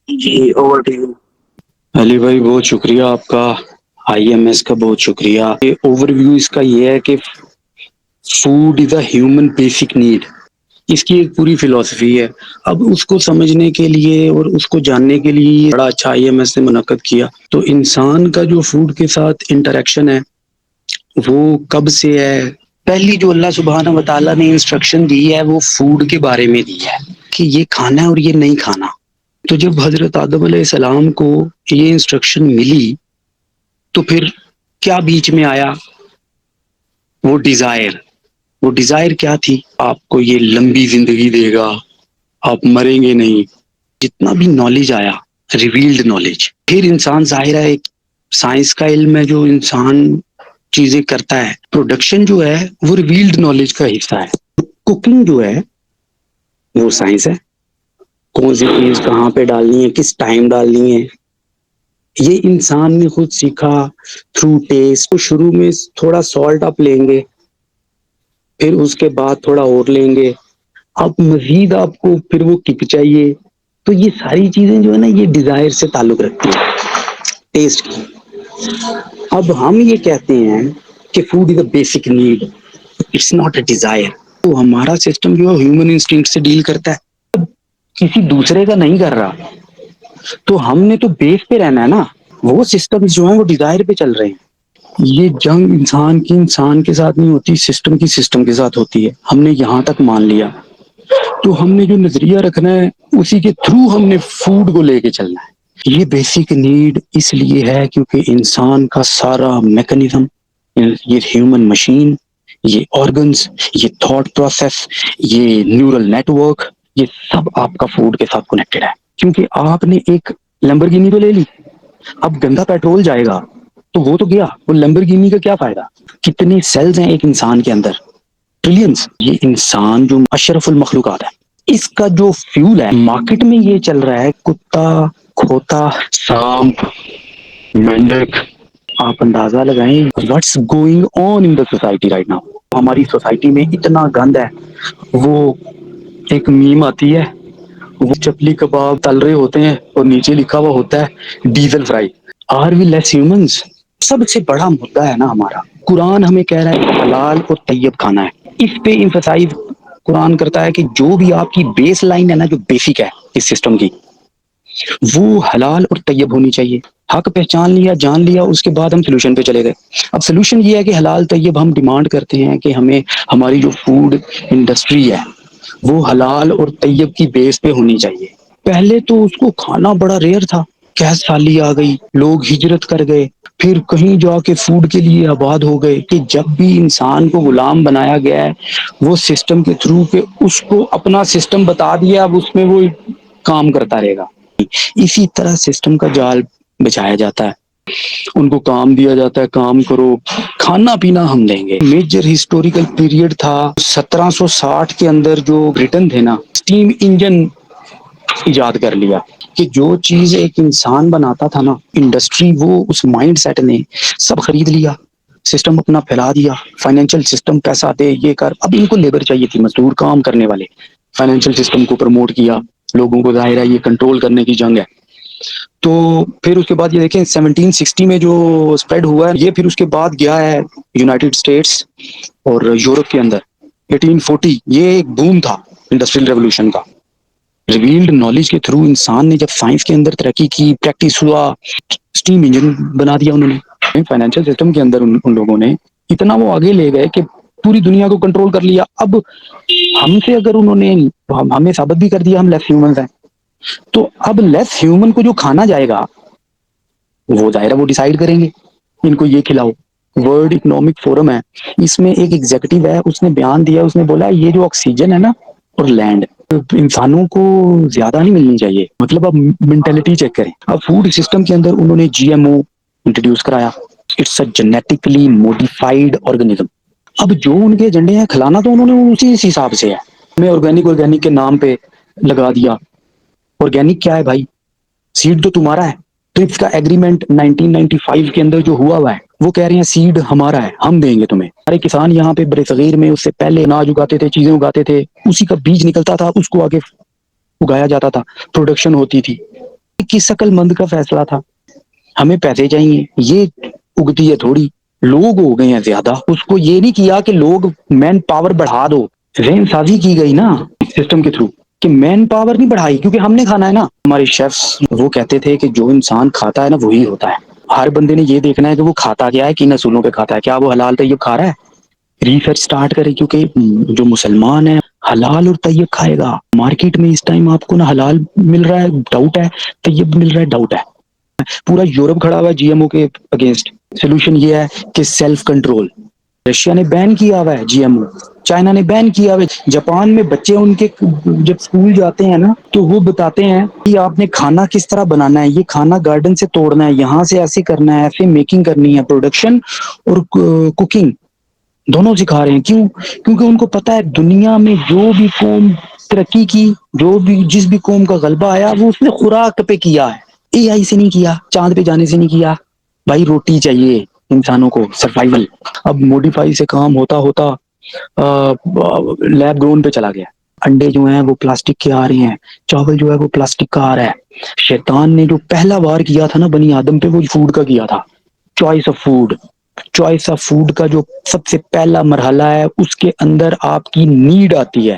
G over to you علی بھائی، بہت شکریہ آپ کا. آئی ایم ایس کا بہت شکریہ. اوور ویو اس کا یہ ہے کہ food is a human basic need. اس کی ایک پوری فلسفی ہے. اب اس کو سمجھنے کے لیے اور اس کو جاننے کے لیے بڑا اچھا آئی ایم ایس نے منعقد کیا. تو انسان کا جو فوڈ کے ساتھ انٹریکشن ہے وہ کب سے ہے. پہلی جو اللہ سبحانہ و تعالی نے انسٹرکشن دی ہے وہ فوڈ کے بارے میں دی ہے کہ یہ کھانا ہے اور یہ نہیں کھانا. تو جب حضرت آدم علیہ السلام کو یہ انسٹرکشن ملی تو پھر کیا بیچ میں آیا؟ وہ ڈیزائر. وہ ڈیزائر کیا تھی؟ آپ کو یہ لمبی زندگی دے گا، آپ مریں گے نہیں. جتنا بھی نالج آیا، ریویلڈ نالج، پھر انسان ظاہر ہے ایک سائنس کا علم ہے جو انسان چیزیں کرتا ہے. پروڈکشن جو ہے وہ ریویلڈ نالج کا حصہ ہے. کوکنگ جو ہے وہ سائنس ہے. کون سی چیز کہاں پہ ڈالنی ہے، کس ٹائم ڈالنی ہے، یہ انسان نے خود سیکھا تھرو ٹیسٹ. تو شروع میں تھوڑا سالٹ آپ لیں گے، پھر اس کے بعد تھوڑا اور لیں گے، اب مزید آپ کو پھر وہ کک چاہیے. تو یہ ساری چیزیں جو ہے نا یہ ڈیزائر سے تعلق رکھتی ہیں، ٹیسٹ کی. اب ہم یہ کہتے ہیں کہ food is a basic need, it's not a desire. تو ہمارا سسٹم جو ہے ہیومن انسٹنکٹ سے ڈیل کرتا ہے، کسی دوسرے کا نہیں کر رہا. تو ہم نے تو بیس پہ رہنا ہے نا. وہ سسٹم جو ہے وہ ڈیزائر پہ چل رہے ہیں. یہ جنگ انسان کی انسان کے ساتھ نہیں ہوتی، سسٹم کی سسٹم کے ساتھ ہوتی ہے. ہم نے یہاں تک مان لیا. تو ہم نے جو نظریہ رکھنا ہے اسی کے تھرو ہم نے فوڈ کو لے کے چلنا ہے. یہ بیسک نیڈ اس لیے ہے کیونکہ انسان کا سارا میکانزم، یہ ہیومن مشین، یہ آرگنز، یہ تھاٹ پروسیس، یہ نیورل نیٹورک، یہ سب آپ کا فوڈ کے ساتھ کنیکٹڈ ہے. کیونکہ آپ نے ایک لمبرگینی تو لے لی، اب گندا پیٹرول جائے گا تو وہ تو گیا. وہ لمبرگینی کا کیا فائدہ؟ کتنے سیلز ہیں ایک انسان کے اندر؟ ٹریلینز. یہ انسان جو اشرف المخلوقات ہے، اس کا جو فیول ہے مارکیٹ میں یہ چل رہا ہے کتا، کھوتا، سانپ، مینڈک. آپ اندازہ لگائیں what's going on in the society right now. ہماری سوسائٹی میں اتنا گند ہے. وہ ایک میم آتی ہے، وہ چپلی کباب تل رہے ہوتے ہیں اور نیچے لکھا ہوا ہوتا ہے diesel fry. Are we less humans? سب سے بڑا مدعا ہے نا ہمارا. قرآن ہمیں کہہ رہا ہے حلال اور طیب کھانا ہے. اس پہ امفسائز قرآن کرتا ہے کہ جو بھی آپ کی بیس لائن ہے نا، جو بیسک ہے اس سسٹم کی، وہ حلال اور طیب ہونی چاہیے. حق پہچان لیا، جان لیا، اس کے بعد ہم سولوشن پہ چلے گئے. اب سولوشن یہ ہے کہ حلال طیب ہم ڈیمانڈ کرتے ہیں کہ ہمیں ہماری جو فوڈ انڈسٹری ہے وہ حلال اور طیب کی بیس پہ ہونی چاہیے. پہلے تو اس کو کھانا بڑا ریئر تھا. قحط سالی آ گئی، لوگ ہجرت کر گئے، پھر کہیں جا کے فوڈ کے لیے آباد ہو گئے. کہ جب بھی انسان کو غلام بنایا گیا ہے وہ سسٹم کے تھرو کہ اس کو اپنا سسٹم بتا دیا، اب اس میں وہ کام کرتا رہے گا. اسی طرح سسٹم کا جال بچایا جاتا ہے. ان کو کام دیا جاتا ہے، کام کرو، کھانا پینا ہم دیں گے. میجر ہسٹوریکل پیریڈ تھا 1760 کے اندر جو برٹن تھے نا، اسٹیم انجن ایجاد کر لیا. کہ جو چیز ایک انسان بناتا تھا نا، انڈسٹری، وہ اس مائنڈ سیٹ نے سب خرید لیا، سسٹم اپنا پھیلا دیا. فائنینشیل سسٹم پیسہ دے، یہ کر. اب ان کو لیبر چاہیے تھی، مزدور، کام کرنے والے. فائنینشیل سسٹم کو پروموٹ کیا، لوگوں کو ظاہر ہے یہ کنٹرول کرنے کی جنگ ہے. تو پھر اس کے بعد یہ دیکھیں 1760 میں جو اسپریڈ ہوا ہے یہ پھر اس کے بعد گیا ہے یونائٹیڈ اسٹیٹس اور یورپ کے اندر. 1840 یہ ایک بوم تھا انڈسٹریل ریولوشن کا. ریویلڈ نالج کے تھرو انسان نے جب سائنس کے اندر ترقی کی، پریکٹس ہوا، اسٹیم انجن بنا دیا انہوں نے. فائنینشیل سسٹم کے اندر ان لوگوں نے اتنا وہ آگے لے گئے کہ پوری دنیا کو کنٹرول کر لیا. اب ہم سے اگر انہوں نے ہمیں ثابت بھی کر دیا ہم لیس ہیومنز ہیں، تو اب لیس ہیومن کو جو کھانا جائے گا وہ ظاہر ہے وہ ڈیسائیڈ کریں گے ان کو یہ کھلاؤ. ورلڈ اکنامک فورم ہے، اس میں ایک ایگزیکٹو ہے، اس نے بیان دیا، اس نے بولا یہ جو آکسیجن ہے نا اور لینڈ، انسانوں کو زیادہ نہیں ملنی چاہیے. مطلب اب مینٹلٹی چیک کریں. اب فوڈ سسٹم کے اندر انہوں نے جی ایم او انٹروڈیوس کرایا. It's a genetically modified organism. اب جو ان کے ایجنڈے ہیں کھلانا تو انہوں نے اسی حساب سے ہے. ہمیں آرگینک کے نام پہ لگا دیا. آرگینک کیا ہے بھائی؟ سیڈ تو تمہارا ہے. ٹرپس کا ایگریمنٹ 1995 کے اندر جو ہوا ہے وہ کہہ رہے ہیں سیڈ ہمارا ہے، ہم دیں گے تمہیں. ہمارے کسان یہاں پہ بر صغیر میں اس سے پہلے اناج اگاتے تھے، چیزیں اگاتے تھے، اسی کا بیج نکلتا تھا، اس کو آگے اگایا جاتا تھا، پروڈکشن ہوتی تھی. کس عقل مند کا فیصلہ تھا؟ ہمیں پیسے چاہیے، یہ اگتی ہے تھوڑی، لوگ ہو گئے ہیں زیادہ، اس کو یہ نہیں کیا کہ لوگ مین پاور بڑھا دو، ذہن سازی کی گئی نا سسٹم کے تھرو کہ مین پاور نہیں بڑھائی، کیونکہ ہم نے کھانا ہے نا. ہمارے شیفs وہ کہتے تھے کہ جو انسان کھاتا ہے نا وہی ہوتا ہے. ہر بندے نے یہ دیکھنا ہے کہ وہ کھاتا کیا ہے، کن اصولوں پہ کھاتا ہے، کیا وہ حلال طیب کھا رہا ہے. ریسرچ سٹارٹ کرے، کیونکہ جو مسلمان ہے حلال اور طیب کھائے گا. مارکیٹ میں اس ٹائم آپ کو نا حلال مل رہا ہے ڈاؤٹ ہے، طیب مل رہا ہے ڈاؤٹ ہے. پورا یورپ کھڑا ہوا ہے جی ایم او کے اگینسٹ. سولوشن یہ ہے کہ سیلف کنٹرول. رشیا نے بین کیا ہوا ہے جی ایم او، چائنا نے بین کیا ہوا ہے. جاپان میں بچے ان کے جب اسکول جاتے ہیں نا تو وہ بتاتے ہیں کہ آپ نے کھانا کس طرح بنانا ہے، یہ کھانا گارڈن سے توڑنا ہے، یہاں سے ایسے کرنا ہے، ایسے میکنگ کرنی ہے. پروڈکشن اور کوکنگ دونوں سکھا رہے ہیں. کیوں؟ کیونکہ ان کو پتا ہے دنیا میں جو بھی قوم ترقی کی، جو بھی جس بھی قوم کا غلبہ آیا وہ اس نے خوراک پہ کیا ہے، اے آئی سے نہیں کیا، چاند پہ جانے سے نہیں کیا. بھائی روٹی چاہیے انسانوں کو، سروائیول. اب موڈیفائی سے کام ہوتا ہوتا لیب گرون پہ چلا گیا. انڈے جو ہیں وہ پلاسٹک کے آ رہے ہیں، چاول جو ہے وہ پلاسٹک کا آ رہا ہے. شیطان نے جو پہلا وار کیا تھا نا بنی آدم پہ، وہ فوڈ کا کیا تھا. Choice of food. Choice of food کا جو سب سے پہلا مرحلہ ہے اس کے اندر آپ کی نیڈ آتی ہے.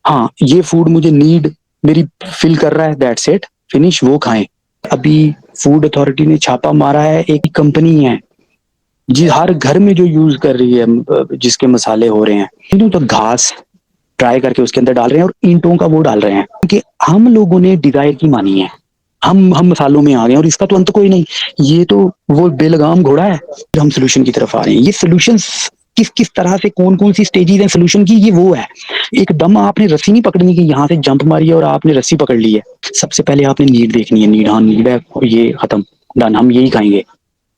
ہاں یہ فوڈ مجھے نیڈ میری فل کر رہا ہے، دیٹس اٹ، فنش، وہ کھائیں. ابھی فوڈ اتھارٹی نے چھاپا مارا ہے، ایک کمپنی ہے جی ہر گھر میں جو یوز کر رہی ہے، جس کے مسالے ہو رہے ہیں تو گھاس ٹرائی کر کے اس کے اندر ڈال رہے ہیں اور اینٹوں کا وہ ڈال رہے ہیں. کہ ہم لوگوں نے ڈیزائر کی مانی ہے، ہم مسالوں میں آ گئے ہیں اور اس کا تو انت کوئی نہیں. یہ تو وہ بے لگام گھوڑا ہے. ہم سولوشن کی طرف آ رہے ہیں. یہ سولوشن کس کس طرح سے کون کون سی سٹیجز ہیں سولوشن کی، یہ وہ ہے. ایک دم آپ نے رسی نہیں پکڑنی کی یہاں سے جمپ ماری ہے اور آپ نے رسی پکڑ لی ہے. سب سے پہلے آپ نے نیڈ دیکھنی ہے. نیڈ، ہاں نیڈ ہے، یہ ختم، ڈن، ہم یہی کھائیں گے،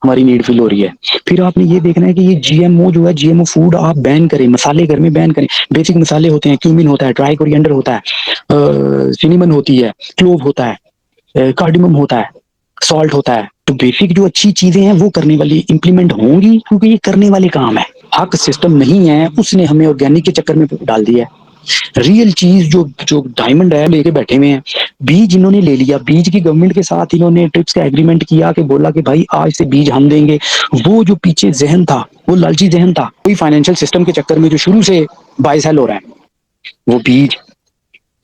ہماری نیڈ فل ہو رہی ہے. پھر آپ نے یہ دیکھنا ہے کہ یہ جی ایم او جو ہے، جی ایم او فوڈ آپ بین کریں، مسالے گھر میں بین کریں. بیسک مسالے ہوتے ہیں، کیومن ہوتا ہے، ڈرائی کورینڈر ہوتا ہے، سینیمن ہوتی ہے، کلوو ہوتا ہے، کارڈیمم ہوتا ہے، سالٹ ہوتا ہے. تو بیسک جو اچھی چیزیں ہیں وہ کرنے والی امپلیمنٹ ہوں گی، کیونکہ یہ کرنے والے کام ہے. حق سسٹم نہیں ہے، اس نے ہمیں آرگینک کے چکر میں ڈال دیا ہے. ریئل چیز جو ڈائمنڈ ہے لے کے بیٹھے ہوئے ہیں. بیج انہوں نے لے لیا، بیج کی گورنمنٹ کے ساتھ انہوں نے ٹرپس کا ایگریمنٹ کیا کہ بولا کہ بھائی آج سے بیج ہم دیں گے. وہ جو پیچھے ذہن تھا وہ لالچی ذہن تھا، کوئی فائنینشیل سسٹم کے چکر میں جو شروع سے بائی سیل ہو رہا ہے، وہ بیج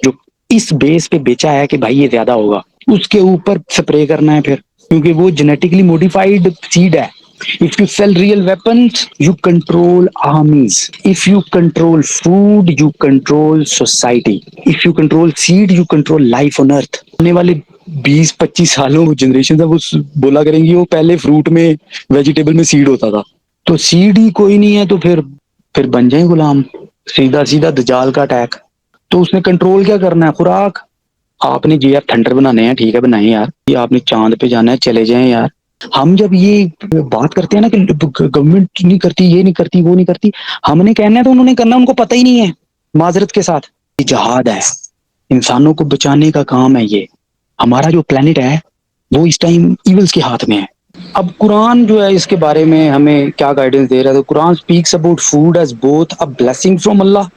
جو اس بیس پہ بیچا ہے کہ بھائی یہ زیادہ ہوگا، اس کے اوپر سپرے کرنا ہے پھر، کیونکہ وہ جینیٹکلی موڈیفائڈ سیڈ ہے. If you sell real weapons, you control armies. If you control food, you control society. If you control seed, you control life on earth. آنے والے 20-25 سالوں جنریشن وہ بولا کریں گی وہ پہلے فروٹ میں، ویجیٹیبل میں سیڈ ہوتا تھا. تو سیڈ ہی کوئی نہیں ہے تو پھر بن جائیں غلام، سیدھا سیدھا دجال کا اٹیک. تو اس نے کنٹرول کیا کرنا ہے؟ خوراک. آپ نے جی یار تھنڈر بنانے ہیں، ٹھیک ہے بنائیں یار. یہ آپ نے چاند پہ جانا ہے، چلے جائیں یار. ہم جب یہ بات کرتے ہیں نا کہ گورنمنٹ نہیں کرتی، یہ نہیں کرتی، وہ نہیں کرتی، ہم نے کہنا ہے تو انہوں نے کرنا، ان کو پتہ ہی نہیں ہے. معذرت کے ساتھ یہ جہاد ہے، انسانوں کو بچانے کا کام ہے. یہ ہمارا جو پلانٹ ہے وہ اس ٹائم ایولز کے ہاتھ میں ہے. اب قرآن جو ہے اس کے بارے میں ہمیں کیا گائیڈنس دے رہا ہے؟ تو Quran speaks about food as both a blessing from Allah.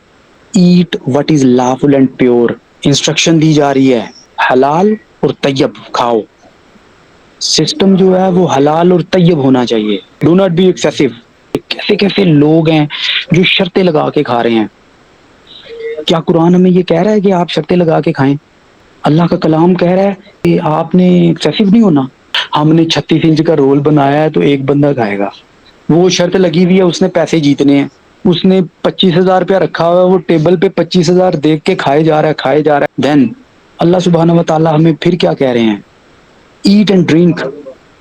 Eat what is lawful and pure. Instruction دی جا رہی ہے حلال اور طیب کھاؤ. سسٹم جو ہے وہ حلال اور طیب ہونا چاہیے. Do not be excessive. کیسے کیسے لوگ ہیں جو شرطیں لگا کے کھا رہے ہیں. کیا قرآن ہمیں یہ کہہ رہا ہے کہ آپ شرطیں لگا کے کھائیں؟ اللہ کا کلام کہہ رہا ہے کہ آپ نے ایکسیسو نہیں ہونا. ہم نے 36 انچ کا رول بنایا ہے تو ایک بندہ کھائے گا. وہ شرط لگی ہوئی ہے، اس نے پیسے جیتنے ہیں. اس نے 25,000 روپیہ رکھا ہوا ہے، وہ ٹیبل پہ 25,000 دیکھ کے کھائے جا رہا ہے، کھائے جا رہا ہے. دین اللہ سبحانہ و تعالیٰ ہمیں پھر کیا کہہ رہے ہیں؟ Eat and drink,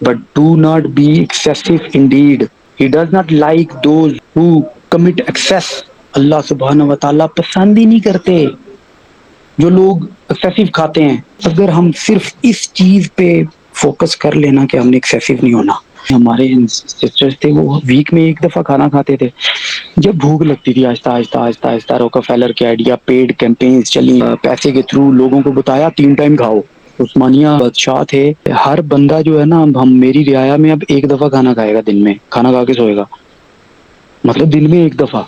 but do not be excessive indeed. He does not like those who commit excess. اللہ سبحانہ و تعالیٰ پسند ہی نہیں کرتے جو لوگ ایکسیسو کھاتے ہیں. اگر ہم صرف اس چیز پہ فوکس کر لینا کہ ہم نے ایکسیسو نہیں ہونا. ہمارے سسٹرز تھے وہ ویک میں ایک دفعہ کھانا کھاتے تھے. جب بھوک لگتی تھی آہستہ آہستہ آہستہ آہستہ روکافیلر کے آئیڈیا، پیڈ کیمپینز چلی، پیسے کے تھرو لوگوں کو بتایا 3 ٹائم کھاؤ. عثمانیہ بادشاہ تھے، ہر بندہ جو ہے نا، ہم میری رعایا میں اب ایک دفعہ کھانا کھائے گا دن میں، کھانا کھا کے سوئے گا، مطلب دن میں ایک دفعہ.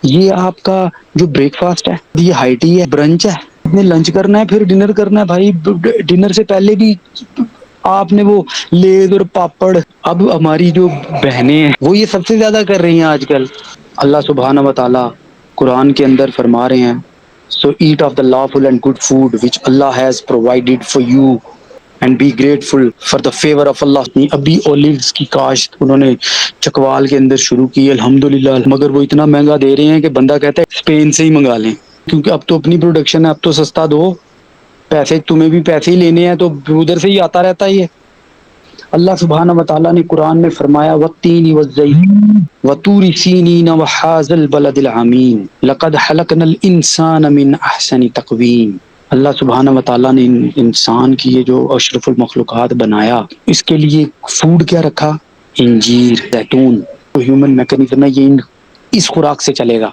یہ آپ کا جو بریک فاسٹ ہے، یہ ہائی ٹی ہے، برنچ ہے، آپ نے لنچ کرنا ہے پھر ڈنر کرنا ہے بھائی، ڈنر سے پہلے بھی آپ نے وہ لیز اور پاپڑ. اب ہماری جو بہنیں ہیں وہ یہ سب سے زیادہ کر رہی ہیں آج کل. اللہ سبحانہ و تعالی قرآن کے اندر فرما رہے ہیں، so eat of the lawful and good food which Allah has provided for you and be grateful for the favor of Allah. ابھی اولیوز کی کاشت انہوں نے چکوال کے اندر شروع کی الحمدللہ، مگر وہ اتنا مہنگا دے رہے ہیں کہ بندہ کہتا ہے اسپین سے ہی منگا لیں، کیونکہ اب تو اپنی پروڈکشن ہے، اب تو سستا دو، پیسے تمہیں بھی پیسے ہی لینے ہیں تو ادھر سے ہی آتا رہتا ہے یہ. اللہ سبحانہ و تعالیٰ نے قرآن میں فرمایا والتین والزیتون وطور سینین وحاذا البلد الامین لقد خلقنا الانسان من احسن تقویم. اللہ سبحانہ و تعالیٰ نے انسان کی یہ جو اشرف المخلوقات بنایا، اس کے لیے فوڈ کیا رکھا؟ انجیر، زیتون. تو ہیومن میکانزم ہے یہ اس خوراک سے چلے گا.